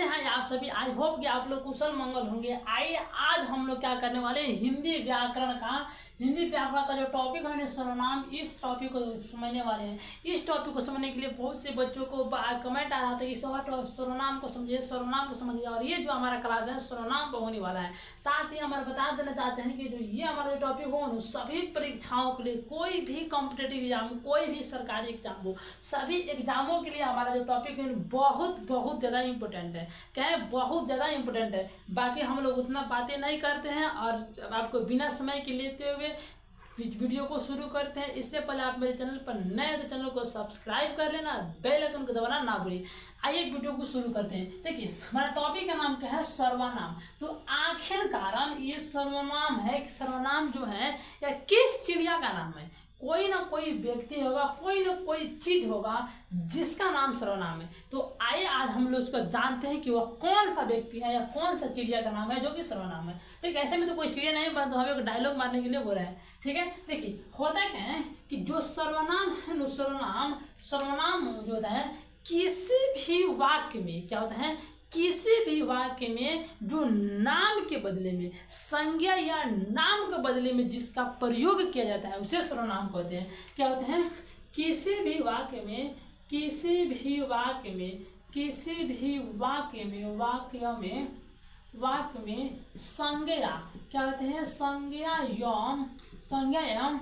कैसे हैं आप सभी? आई होप कि आप लोग कुशल मंगल होंगे। आइए आज हम लोग क्या करने वाले हैं, हिंदी व्याकरण का जो टॉपिक है सर्वनाम, इस टॉपिक को समझने वाले हैं। इस टॉपिक को समझने के लिए बहुत से बच्चों को कमेंट आ रहा था कि सर्वनाम को समझिए और ये जो हमारा क्लास है सर्वनाम पर होने वाला है। साथ ही हम बता देना चाहते हैं कि जो ये हमारा जो टॉपिक हो सभी परीक्षाओं के लिए, कोई भी कॉम्पिटेटिव एग्जाम, कोई भी सरकारी एग्जाम हो, सभी एग्जामों के लिए हमारा जो टॉपिक है बहुत ज़्यादा इंपॉर्टेंट है। क्या है? बहुत ज़्यादा इंपॉर्टेंट है। बाकी हम लोग उतना बातें नहीं करते हैं और आपको बिना समय के लेते हुए वीडियो को शुरू करते हैं। इससे पहले आप मेरे चैनल पर नए हैं तो चैनल को सब्सक्राइब कर लेना, बेल आइकन को दबाना ना भूलिए। आइए वीडियो को शुरू करते हैं। देखिए हमारा टॉपिक का नाम क्या है? सर्वनाम। तो आखिरकार ये सर्वनाम है, सर्वनाम जो है या किस चिड़िया का नाम है? कोई ना कोई व्यक्ति होगा, कोई ना कोई चीज होगा जिसका नाम सर्वनाम है। तो आइए आज हम लोग उसको जानते हैं कि वह कौन सा व्यक्ति है या कौन सा चिड़िया का नाम है जो कि सर्वनाम है। ठीक है, ऐसे में तो कोई चिड़िया नहीं बन, तो हमें एक डायलॉग मारने के लिए बोला है। ठीक है, देखिए होता क्या है कि जो सर्वनाम है, सर्वनाम जो होता है किसी भी वाक्य में क्या होता है, किसी भी वाक्य में जो नाम के बदले में, संज्ञा या नाम के बदले में जिसका प्रयोग किया जाता है उसे सर्वनाम कहते हैं। क्या होते हैं? किसी भी वाक्य में संज्ञा क्या होते हैं? संज्ञा एवं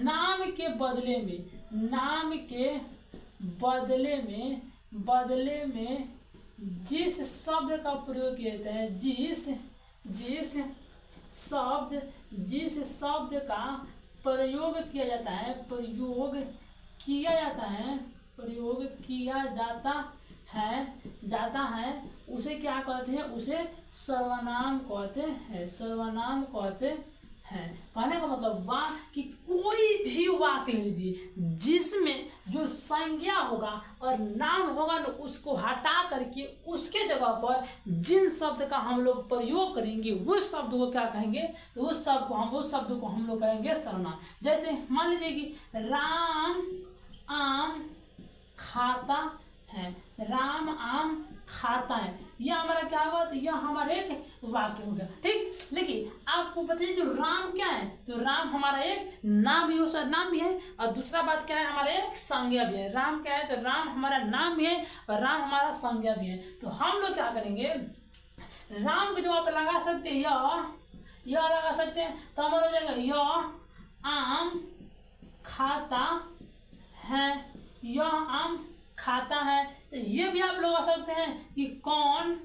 नाम के बदले में जिस शब्द का प्रयोग किया जाता है, जिस शब्द का प्रयोग किया जाता है उसे क्या कहते हैं? उसे सर्वनाम कहते हैं। कहने का मतलब वाह कि कोई भी वाक्य लीजिए जिसमें जो संज्ञा होगा और नाम होगा ना, उसको हटा करके उसके जगह पर जिन शब्द का हम लोग प्रयोग करेंगे उस शब्द को क्या कहेंगे? तो उस शब्द को हम लोग कहेंगे सर्वनाम। जैसे मान लीजिए कि राम आम खाता है, राम आम खाता है, यह हमारा क्या होगा? तो यह हमारा एक वाक्य हो गया। ठीक, लेकिन आपको बताइए जो राम क्या है? तो राम हमारा एक नाम भी है और दूसरा बात क्या है? हमारा एक संज्ञा भी है। राम क्या है? तो राम हमारा नाम भी है और राम हमारा संज्ञा भी है। तो हम लोग क्या करेंगे, राम के जगह पे लगा सकते हैं यह लगा सकते हैं, तो हमारा हो जाएगा यह आम खाता है, यह आम खाता है। तो ये भी आप लोग आ सकते हैं कि कौन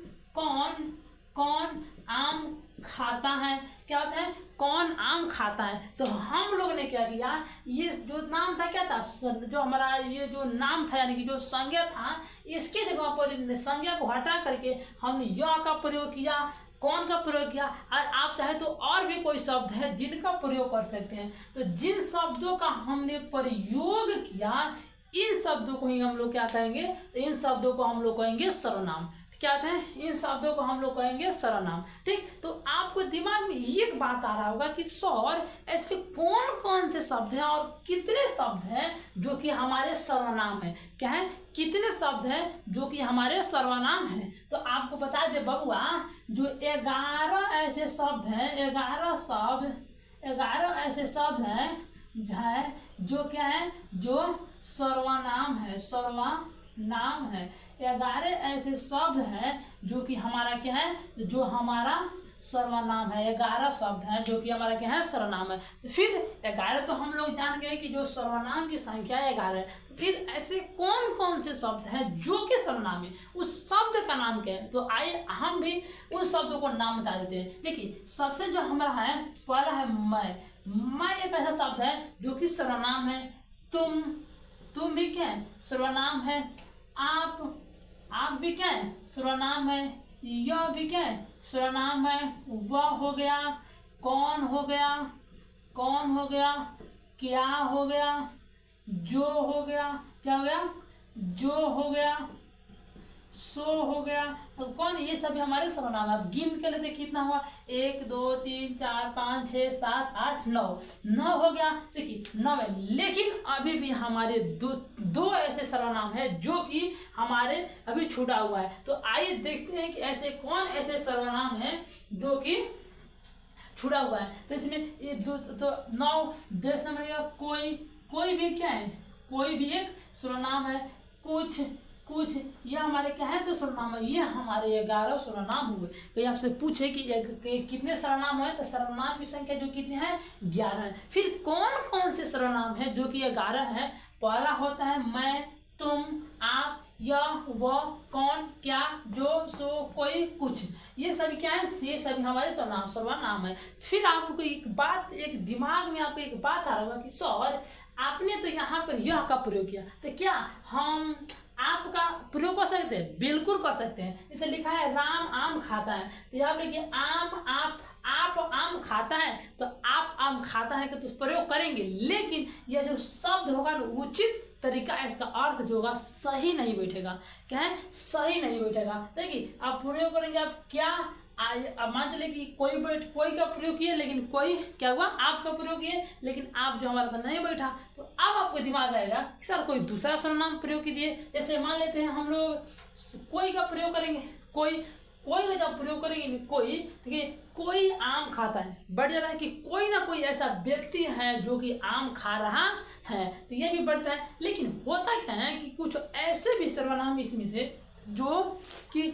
आम खाता है। क्या होता है? कौन आम खाता है। तो हम लोग ने क्या किया, ये जो नाम था क्या था, जो हमारा ये जो नाम था यानी कि जो संज्ञा था, इसके जगह पर संज्ञा को हटा करके हमने यह का प्रयोग किया, कौन का प्रयोग किया। और आप चाहे तो और भी कोई शब्द है जिनका प्रयोग कर सकते हैं। तो जिन शब्दों का हमने प्रयोग किया इन शब्दों को ही हम लोग क्या कहेंगे? तो इन शब्दों को हम लोग कहेंगे सर्वनाम। क्या होते हैं? इन शब्दों को हम लोग कहेंगे सर्वनाम। ठीक, तो आपको दिमाग में एक बात आ रहा होगा कि सर ऐसे कौन कौन से शब्द हैं और कितने शब्द हैं जो कि हमारे सर्वनाम है। क्या है? कितने शब्द हैं जो कि हमारे सर्वनाम हैं। तो आपको बता दे बबुआ, जो 11 ऐसे शब्द हैं, 11 ऐसे शब्द हैं जो क्या है? जो सर्वनाम है। 11 ऐसे शब्द हैं जो कि हमारा क्या है? जो हमारा सर्वनाम है। 11 शब्द हैं जो कि हमारा क्या है? सर्वनाम है। तो फिर 11 तो हम लोग जान गए कि जो सर्वनाम की संख्या 11 है। फिर ऐसे कौन कौन से शब्द हैं जो कि सर्वनाम है, उस शब्द का नाम क्या है? तो आइए हम भी उस शब्दों को नाम बता देते हैं। देखिए सबसे जो हमारा है पहला है मैं एक ऐसा शब्द है जो कि सर्वनाम है। तुम भी क्या है? सर्वनाम है। आप भी क्या है? सर्वनाम है। यह भी क्या है? सर्वनाम है। वह हो गया, कौन हो गया, क्या हो गया, जो हो गया, क्या हो गया? जो हो गया, सो हो गया। अब कौन, ये सभी हमारे सर्वनाम है। अब गिन के लेते कितना हुआ, 1 2 3 4 5 6 7 8 9, 9 हो गया। देखिए 9 है, लेकिन अभी भी हमारे दो ऐसे सर्वनाम है जो कि हमारे अभी छूटा हुआ है। तो आइए देखते हैं कि ऐसे कौन ऐसे सर्वनाम है जो कि छुड़ा हुआ है। तो इसमें ये तो 9 देश नाम रहेगा, कोई भी क्या है, कोई भी एक सर्वनाम है। कुछ ये हमारे क्या है, तो सर्वनाम है। ये हमारे 11 सर्वनाम हुए। तो ये आपसे पूछे कि कितने सर्वनाम है, तो सर्वनाम की संख्या जो कितनी है, 11 है। फिर कौन कौन से सर्वनाम है जो कि 11 है। पहला होता है मैं, तुम, आप, यह, वह, कौन, क्या, जो, सो, कोई, कुछ। ये सभी क्या है, ये सभी हमारे सर्वनाम है। फिर आपको एक दिमाग में आपको एक बात आ रहा होगा कि सर आपने तो यहाँ पर यह का प्रयोग किया, तो क्या हम आपका प्रयोग कर सकते हैं? बिल्कुल कर सकते हैं। इसे लिखा है राम आम खाता है, तो यहाँ लिखिए आप आम खाता है, तो आप आम खाता है का तो प्रयोग करेंगे, लेकिन यह जो शब्द होगा ना, उचित तरीका है, इसका अर्थ जो होगा सही नहीं बैठेगा। क्या है, सही नहीं बैठेगा। देखिए आप प्रयोग करेंगे, आप क्या अब मान चलिए कि कोई का प्रयोग किए, लेकिन कोई क्या हुआ, आपका प्रयोग किए, लेकिन आप जो हमारा था नहीं बैठा, तो अब आपको दिमाग आएगा कि सर कोई दूसरा सर्वनाम प्रयोग कीजिए। जैसे मान लेते हैं हम लोग कोई का प्रयोग करेंगे, कोई का जब प्रयोग करेंगे, कोई, देखिए कोई आम खाता है, बढ़ जा रहा है कि कोई ना कोई ऐसा व्यक्ति है जो कि आम खा रहा है, तो ये भी बढ़ता है। लेकिन होता क्या है कि कुछ ऐसे भी सर्वनाम इसमें से जो कि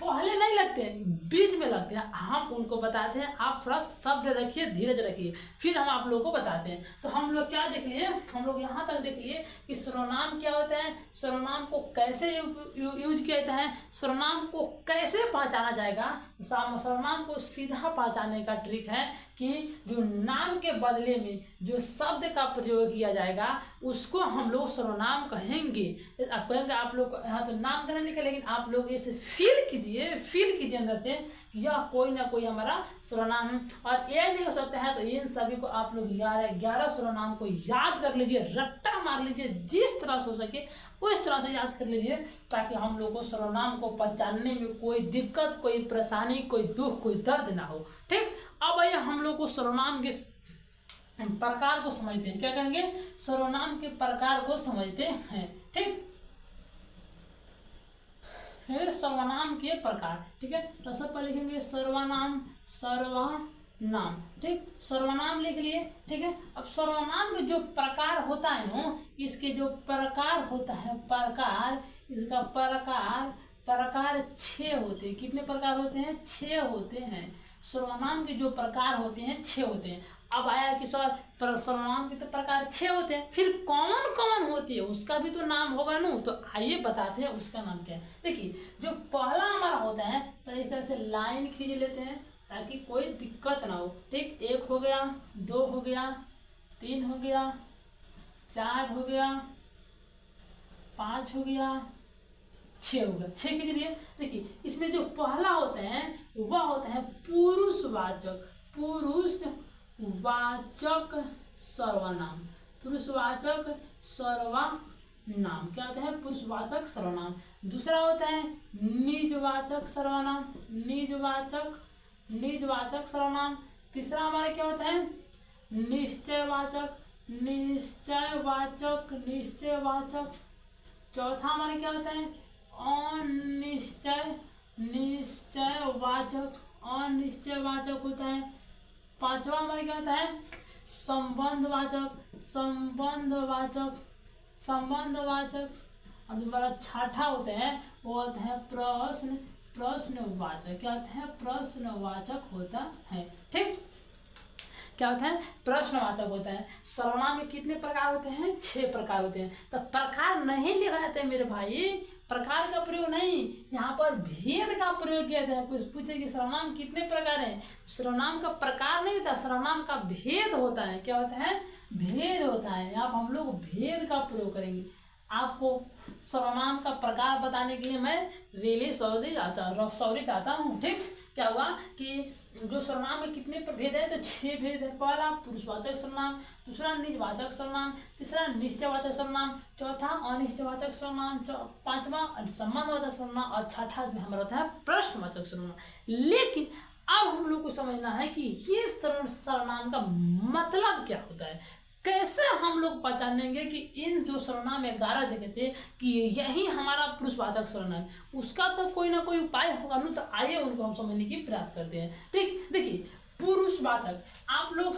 पहले नहीं लगते हैं, बीच में लगते हैं, हम उनको बताते हैं। आप थोड़ा सब्र रखिए, धीरज रखिए, फिर हम आप लोगों को बताते हैं। तो हम लोग क्या देख लिए, हम लोग यहाँ तक देख लिए कि सर्वनाम क्या होता है, सर्वनाम को कैसे यूज किया जाता है, सर्वनाम को कैसे पहचाना जाएगा। सर्वनाम को सीधा पहचानने का ट्रिक है कि जो नाम के बदले में जो शब्द का प्रयोग किया जाएगा उसको हम लोग सर्वनाम कहेंगे। आप कहेंगे, आप लोग यहाँ तो नाम देना लिखा, लेकिन आप लोग इसे फील कीजिए अंदर से कि यह कोई ना कोई हमारा सर्वनाम है। और ये नहीं हो सकता है तो इन सभी को आप लोग 11 सर्वनाम को याद कर लीजिए, रट्टा मार लीजिए, जिस तरह से हो सके उस तरह से याद कर लीजिए, ताकि हम लोग को सर्वनाम को पहचानने में कोई दिक्कत, कोई परेशानी, कोई दुख, कोई दर्द ना हो। ठीक, अब आइए हम लोग को सर्वनाम के प्रकार को समझते हैं। क्या कहेंगे, सर्वनाम के प्रकार को समझते हैं। ठीक, सर्वनाम के प्रकार। ठीक है, तो सबसे पहले लिखेंगे सर्वनाम। ठीक, सर्वनाम लिख लिए। ठीक है, अब सर्वनाम के जो प्रकार होता है ना, इसके जो प्रकार होता है, इसका प्रकार 6 होते हैं। कितने प्रकार होते हैं, 6 होते हैं। सर्वनाम के जो प्रकार होते हैं 6 होते हैं। अब आया कि सर सर्वनाम के तो प्रकार 6 होते हैं, फिर कौन होती है उसका भी तो नाम होगा ना। तो आइए बताते हैं उसका नाम क्या है। देखिए जो पहला हमारा होता है, तो इस तरह से लाइन खींच लेते हैं ताकि कोई दिक्कत ना हो। ठीक, 1 हो गया, 2 हो गया, 3 हो गया, 4 हो गया, 5 हो गया, 6 हो गया। 6 खींच लिए। देखिए इसमें जो पहला होता है वह होता है पुरुषवाचक सर्वनाम। पुरुषवाचक सर्वनाम क्या होता है, पुरुषवाचक सर्वनाम। दूसरा होता है निजवाचक सर्वनाम, निजवाचक सर्वनाम। तीसरा हमारा क्या होता है, निश्चयवाचक। चौथा हमारा क्या होता है, अनिश्चयवाचक होता है। पांचवा हमारा क्या होता है, संबंधवाचक। और जो हमारा छठा होता है वो होता है प्रश्नवाचक। क्या होता है, प्रश्नवाचक होता है। ठीक, क्या होता है, प्रश्नवाचक होता है। सर्वनाम में कितने प्रकार होते हैं, 6 प्रकार होते हैं। तो प्रकार नहीं लिखा जाता है मेरे भाई, प्रकार का प्रयोग नहीं, यहाँ पर भेद का प्रयोग किया जाता है। कुछ पूछे कि सर्वनाम कितने प्रकार है, सर्वनाम का प्रकार नहीं होता, सर्वनाम का भेद होता है। क्या होता है, भेद होता है। यहाँ हम लोग भेद का प्रयोग करेंगे। आपको सर्वनाम का प्रकार बताने के लिए मैं रियली सॉरी चाहता हूँ। ठीक, क्या हुआ कि जो सर्वनाम में कितने भेद है, तो 6 भेद है। पहला पुरुषवाचक सर्वनाम, दूसरा निजवाचक सर्वनाम, तीसरा निश्चयवाचक सर्वनाम, चौथा अनिश्चयवाचक सर्वनाम, पांचवा संबंधवाचक सर्वनाम और छठा जो हमारा होता है प्रश्नवाचक सर्वनाम। लेकिन अब हम लोग को समझना है कि ये सर्वनाम का मतलब क्या होता है, कैसे हम लोग पहचानेंगे कि इन जो सर्वनाम 11 देखे थे कि यही हमारा पुरुषवाचक सर्वनाम, उसका तो कोई ना कोई उपाय होगा ना। तो आइए उनको हम समझने की प्रयास करते हैं। ठीक, देखिए पुरुषवाचक, आप लोग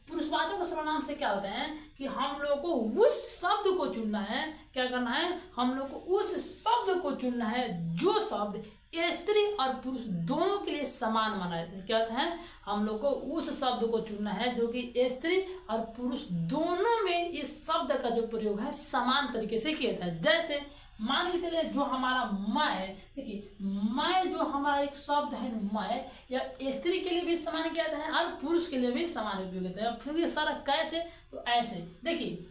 पुरुषवाचक सर्वनाम से क्या होता है कि हम लोग को उस शब्द को चुनना है। क्या करना है, हम लोग को उस शब्द को चुनना है जो शब्द स्त्री और पुरुष दोनों के लिए समान माना जाता है। क्या होता है, हम लोग को उस शब्द को चुनना है जो कि स्त्री और पुरुष दोनों में इस शब्द का जो प्रयोग है समान तरीके से किया जाता है। जैसे मान के चलिए जो हमारा मैं, देखिए मैं जो हमारा एक शब्द है मैं, या स्त्री के लिए भी समान किया जाता है और पुरुष के लिए भी समान उपयोग होता है। फिर ये सारा कैसे, तो ऐसे देखिए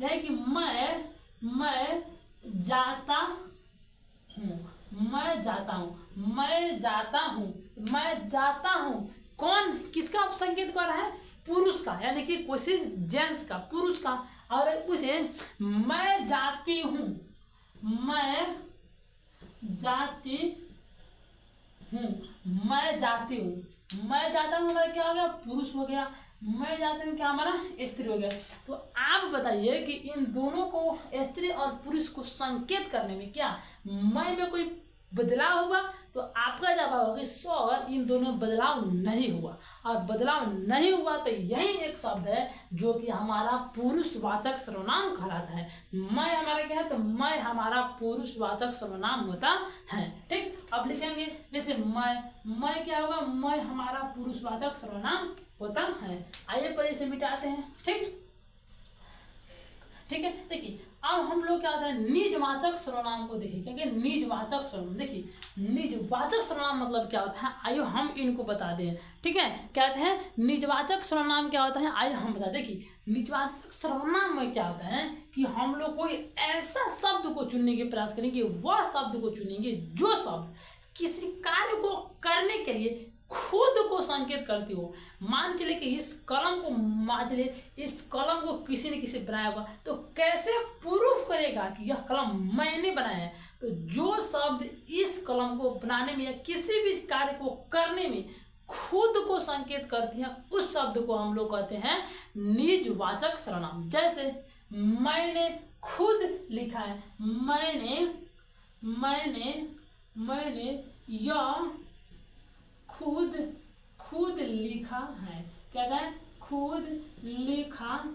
यह कि मैं जाता हूँ, मैं जाता हूँ, कौन किसका संकेत कर रहा है, पुरुष का, यानी कि कोई जेंट्स का, पुरुष का। और उसे मैं जाती हूँ हमारा क्या हो गया, पुरुष हो गया। मैं जाती हूँ क्या हमारा स्त्री हो गया। तो आप बताइए कि इन दोनों को, स्त्री और पुरुष को संकेत करने में क्या मैं में कोई बदलाव हुआ, तो आपका जवाब होगा सर इन दोनों में बदलाव नहीं हुआ। और बदलाव नहीं हुआ तो यही एक शब्द है जो कि हमारा पुरुषवाचक सर्वनाम कहलाता है। मैं हमारा क्या है, तो मैं हमारा पुरुषवाचक सर्वनाम होता है। ठीक, अब लिखेंगे जैसे मैं क्या होगा, मैं हमारा पुरुषवाचक सर्वनाम होता है। आइए पर इसे मिटाते हैं। ठीक है, देखिए अब हम लोग क्या होता है निजवाचक सर्वनाम को देखिए, क्योंकि निजवाचक सर्वनाम, देखिए निजवाचक सर्वनाम मतलब क्या होता है, आइए हम इनको बता दें। ठीक है, क्या कहते हैं निजवाचक सर्वनाम क्या होता है, आइए हम बता। देखिए निजवाचक सर्वनाम में क्या होता है कि हम लोग कोई ऐसा शब्द को चुनने के प्रयास करेंगे, वह शब्द को चुनेंगे जो शब्द किसी कार्य को करने के लिए खुद को संकेत करती हो। मान चले कि इस कलम को किसी ने किसी बनाया होगा, तो कैसे प्रूफ करेगा कि यह कलम मैंने बनाया है। तो जो शब्द इस कलम को बनाने में या किसी भी कार्य को करने में खुद को संकेत करती है, उस शब्द को हम लोग कहते हैं निजवाचक सर्वनाम। जैसे मैंने खुद लिखा है, मैंने यह खुद लिखा है। क्या कहें, खुद लिखा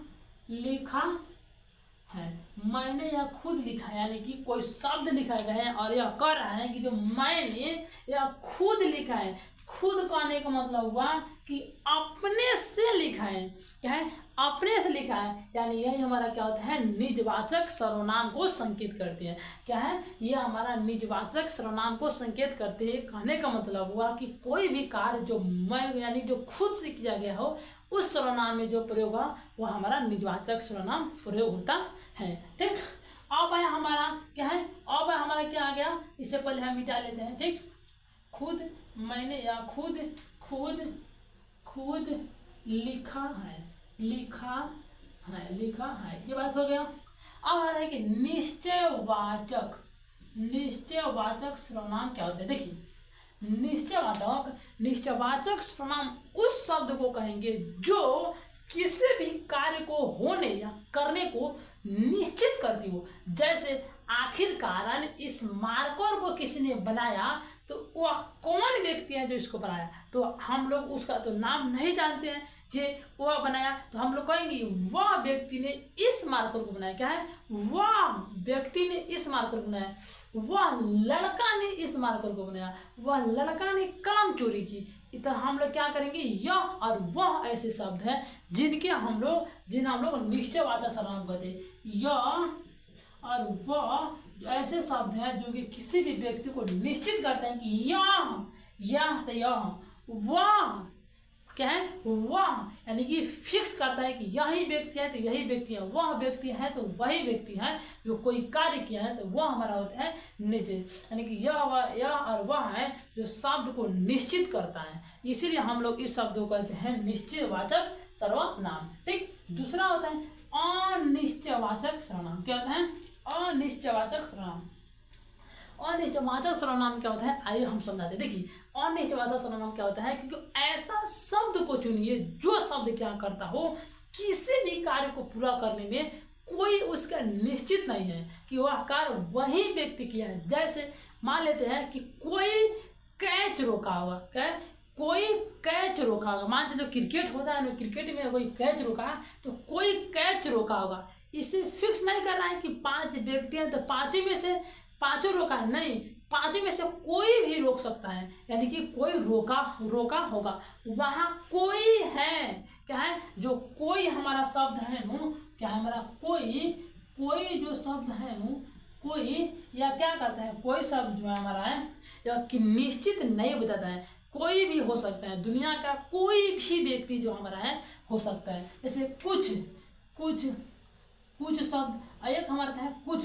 है। मैंने यह खुद लिखा है, यानी कि कोई शब्द लिखा गया है और यह कह रहा है कि जो मैंने यह खुद लिखा है। खुद कहने का मतलब हुआ कि अपने से लिखा है। क्या है, अपने से लिखा है, यानी यही हमारा क्या होता है निजवाचक सर्वनाम को संकेत करते हैं। क्या है, यह हमारा निजवाचक सर्वनाम को संकेत करते हैं। कहने का मतलब हुआ कि कोई भी कार्य जो मैं यानी जो खुद से किया गया हो, उस सर्वनाम में जो प्रयोग हुआ वह हमारा निजवाचक सर्वनाम प्रयोग होता है। ठीक, अब आया हमारा क्या है, अब हमारा क्या आ गया, इससे पहले हम मिटा लेते हैं। ठीक, खुद मैंने या खुद लिखा है, ये बात हो गया। अब आ रहा है कि निश्चयवाचक सर्वनाम क्या होता है। देखिए निश्चयवाचक सर्वनाम उस शब्द को कहेंगे जो किसी भी कार्य को होने या करने को निश्चित करती हो। जैसे आखिरकार इस मार्कर को किसी ने बनाया, तो वह कौन व्यक्ति है जो इसको बनाया, तो हम लोग उसका तो नाम नहीं जानते हैं। जे वह बनाया तो हम लोग कहेंगे वह व्यक्ति ने इस मार्कर को बनाया। क्या है, वह व्यक्ति ने इस मार्कर को बनाया, वह लड़का ने इस मार्कर को बनाया, वह लड़का ने कलम चोरी की। तो हम लोग क्या करेंगे, यह और वह ऐसे शब्द हैं जिन्हें हम लोग निश्चयवाचक सर्वनाम कहते हैं। यह और वह ऐसे शब्द हैं जो कि किसी भी व्यक्ति को निश्चित करते हैं कि यह वह क्या है, वह, यानी कि फिक्स करता है कि यही व्यक्ति है तो यही व्यक्ति है, वह व्यक्ति है तो वही व्यक्ति है, जो कोई कार्य किया है तो वह हमारा होता है निश्चित, यानी कि यह और वह है जो शब्द को निश्चित करता है, इसीलिए हम लोग इस शब्द को कहते हैं निश्चयवाचक सर्वनाम। ठीक, दूसरा होता है अनिश्चयवाचक सर्वनाम। क्या होता है, अनिश्चयवाचक सर्वनाम। अनिश्चयवाचक सर्वनाम क्या होता है, आइए हम समझाते हैं। देखिए अनिश्चयवाचक सर्वनाम क्या होता है, क्योंकि ऐसा शब्द को चुनिए जो शब्द क्या करता हो, किसी भी कार्य को पूरा करने में कोई उसका निश्चित नहीं है कि वह कार्य वही व्यक्ति किया है। जैसे मान लेते हैं कि कोई कैच रोका होगा, क्या, कोई कैच रोका होगा, मान लीजिए जो क्रिकेट होता है ना, क्रिकेट में कोई कैच रोका तो कोई कैच रोका होगा, इसे फिक्स नहीं कर रहा है कि 5 व्यक्ति हैं तो 5 में से 5 रोका है, नहीं, 5 में से कोई भी रोक सकता है, यानी कि कोई रोका होगा, वहाँ कोई है, क्या है, जो कोई हमारा शब्द है नु, क्या है हमारा कोई जो शब्द है नु, कोई, या क्या करता है, कोई शब्द जो है हमारा है या कि निश्चित नहीं बताता है, कोई भी हो सकता है, दुनिया का कोई भी व्यक्ति जो हमारा है हो सकता है। जैसे कुछ शब्द, एक हमारा है कुछ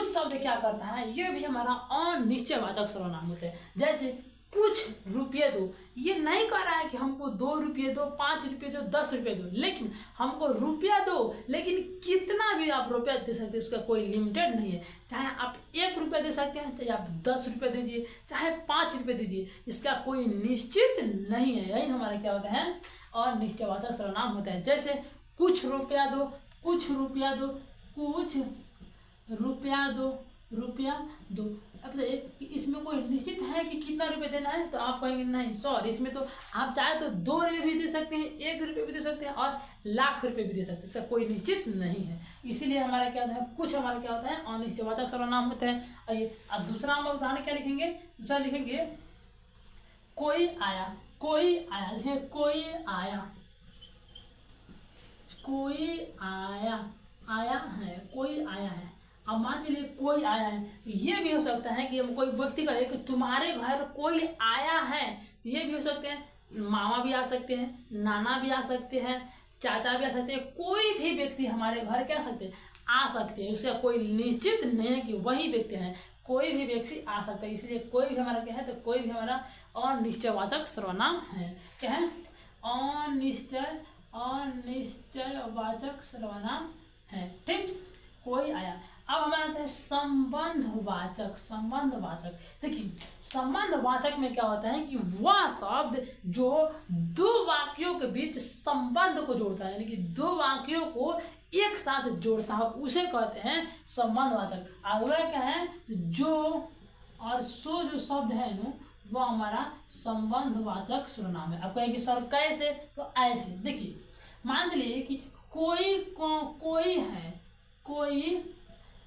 शब्द क्या करता है, ये भी हमारा अनिश्चयवाचक सर्वनाम होते हैं। जैसे कुछ रुपये दो, ये नहीं कह रहा है कि हमको 2 रुपये दो, 5 रुपये दो, 10 रुपये दो, लेकिन हमको रुपया दो, लेकिन कितना भी आप रुपया दे सकते हैं, उसका कोई लिमिटेड नहीं है। चाहे आप 1 रुपया दे सकते हैं, चाहे आप 10 रुपये दीजिए, चाहे 5 रुपये दीजिए, इसका कोई निश्चित नहीं है। यही हमारा क्या होता है, अनिश्चयवाचक सर्वनाम होता है। जैसे कुछ रुपया दो, कुछ रुपया दो, कुछ रुपया दो। अब इसमें कोई निश्चित है कि कितना रुपए देना है, तो आप कहेंगे नहीं सॉरी, इसमें तो आप चाहे तो 2 रुपये भी दे सकते हैं, 1 रुपये भी दे सकते हैं और लाख रुपए भी दे सकते हैं, इसका कोई निश्चित नहीं है। इसीलिए हमारा क्या होता है, कुछ हमारा क्या होता है, अनिश्चयवाचक सर्वनाम होता है। आइए अब दूसरा हम उदाहरण क्या लिखेंगे, दूसरा लिखेंगे कोई आया, देखिए कोई आया है। अब मान लीजिए कोई आया है, ये भी हो सकता है कि हम कोई व्यक्ति कहे कि तुम्हारे घर कोई आया है, ये भी हो सकते हैं, मामा भी आ सकते हैं, नाना भी आ सकते हैं, चाचा भी आ सकते हैं, कोई भी व्यक्ति हमारे घर क्या सकते हैं, आ सकते हैं, उसका कोई निश्चित नहीं है कि वही व्यक्ति है, कोई भी व्यक्ति आ सकता है। इसलिए कोई भी हमारा क्या है, तो कोई भी हमारा अनिश्चयवाचक सर्वनाम है। क्या है, अनिश्चयवाचक सर्वनाम है। ठीक, कोई आया। अब हमारा आता है संबंधवाचक। देखिए संबंधवाचक में क्या होता है कि वह शब्द जो 2 वाक्यों के बीच संबंध को जोड़ता है, यानी कि 2 वाक्यों को एक साथ जोड़ता है, उसे कहते हैं संबंधवाचक। अगला क्या है, जो और सो जो शब्द है नु, वह हमारा संबंधवाचक सर्वनाम है। आप कहेंगे सर कैसे, तो ऐसे देखिए, मान लीजिए कि कोई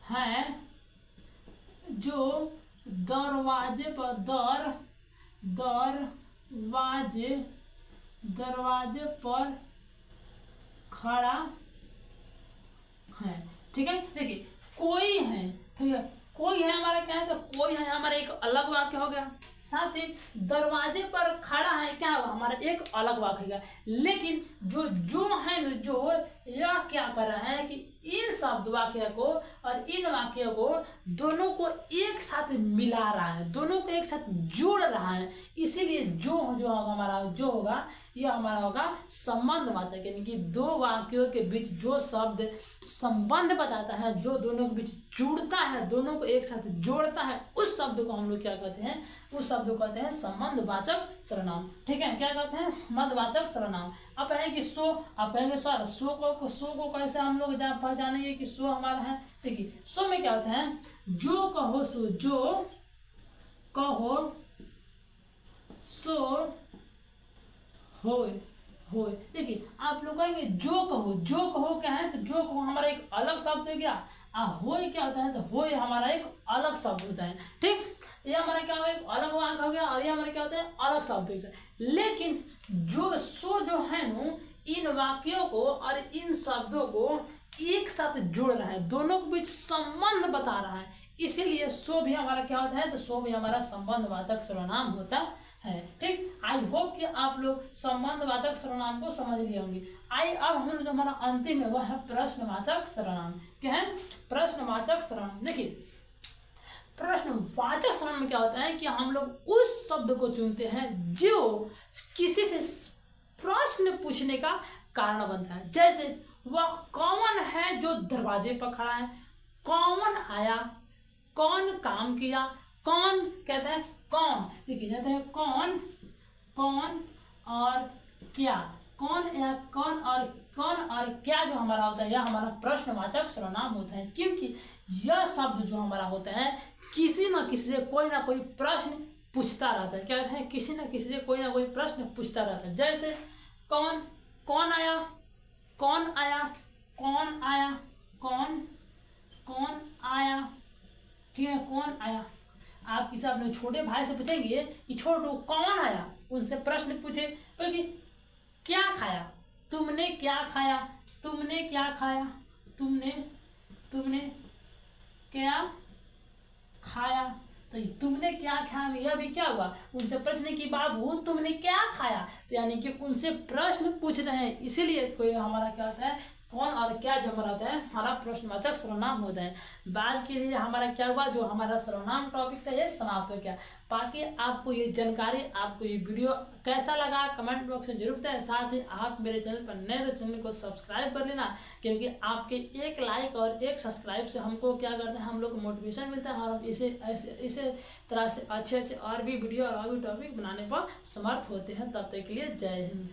है जो दरवाजे पर खड़ा है। ठीक है, देखिए कोई है, ठीक है, कोई है हमारा क्या है, तो कोई है हमारा एक अलग वाक्य हो गया, साथ ही दरवाजे पर खड़ा है क्या हुआ, हमारा एक अलग वाक्य है। लेकिन जो है न, जो यह क्या कर रहा है कि इन शब्द वाक्य को और इन वाक्यों को दोनों को एक साथ मिला रहा है, दोनों को एक साथ जोड़ रहा है। इसीलिए जो होगा हमारा, जो होगा यह हमारा होगा संबंधवाचक, यानी कि 2 वाक्यों के बीच जो शब्द संबंध बताता है, जो दोनों के बीच जुड़ता है, दोनों को एक साथ जोड़ता है, उस शब्द को हम लोग क्या कहते हैं, उस शब्द को कहते हैं संबंधवाचक सर्वनाम। ठीक है, क्या कहते हैं, संबंधवाचक सर्वनाम। अब है कि सो, आप कहेंगे सर सो को कैसे हम लोग पहचानेंगे कि सो हमारा है। देखिए सो में क्या होता है, जो कहो सो, जो कहो सो होए। देखिए आप लोग कहेंगे जो कहो क्या है, तो जो कहो हमारा एक अलग शब्द हो गया, होए क्या होता है, तो होए हमारा एक अलग शब्द होता है। ठीक, ये हमारा क्या हो गया, एक अलग वाक्य हो गया, और ये हमारा क्या होता है, अलग शब्द हो गया। लेकिन जो सो जो है नु, इन वाक्यों को और इन शब्दों को एक साथ जोड़ रहा है, दोनों के बीच संबंध बता रहा है, इसीलिए सो भी हमारा क्या होता है, तो सो भी हमारा संबंधवाचक सर्वनाम होता है। ठीक, आई होप कि आप लोग संबंधवाचक सर्वनाम को समझ लिए होंगे। आइए अब हम जो हमारा अंतिम है वह है प्रश्नवाचक सर्वनाम। क्या है? प्रश्नवाचक सर्वनाम। देखिए, प्रश्नवाचक सर्वनाम में क्या होता है कि हम लोग उस शब्द को चुनते हैं जो किसी से प्रश्न पूछने का कारण बनता है। जैसे वह कौन है जो दरवाजे पर खड़ा है, कौन आया, कौन काम किया, कौन कहते हैं कौन, देखिए जाते हैं कौन, कौन और क्या, कौन या कौन और क्या जो हमारा होता है यह हमारा प्रश्नवाचक सर्वनाम होता है, क्योंकि यह शब्द जो हमारा होता है किसी न किसी से कोई ना कोई प्रश्न पूछता रहता है। क्या कहते हैं? किसी न किसी से कोई ना कोई प्रश्न पूछता रहता है। जैसे कौन, कौन आया, कौन आया, कौन आया, कौन आया, ठीक है, कौन आया। आप किसी अपने छोटे भाई से पूछेंगे कि छोटू कौन आया, उनसे प्रश्न पूछे क्योंकि क्या खाया, तुमने क्या खाया, तुमने क्या खाया, तुमने क्या खाया, तो तुमने क्या खाया यह भी क्या हुआ, उनसे प्रश्न की बाबू तुमने क्या खाया, तो यानी कि उनसे प्रश्न पूछ रहे हैं, इसीलिए कोई हमारा क्या होता है कौन और क्या जो हमारा होता है हमारा प्रश्नवाचक सर्वनाम होता है। बात के लिए हमारा क्या हुआ, जो हमारा सर्वनाम टॉपिक था ये समाप्त हो गया। बाकी आपको ये जानकारी, आपको ये वीडियो कैसा लगा कमेंट बॉक्स में जरूर बताएं। साथ ही आप मेरे चैनल पर नए तो चैनल को सब्सक्राइब कर लेना, क्योंकि आपके एक लाइक और एक सब्सक्राइब से हमको क्या करते हैं, हम लोग को मोटिवेशन मिलता है और हम इसे तरह से अच्छे और भी वीडियो और भी टॉपिक बनाने पर समर्थ होते हैं। तब तक के लिए जय हिंद।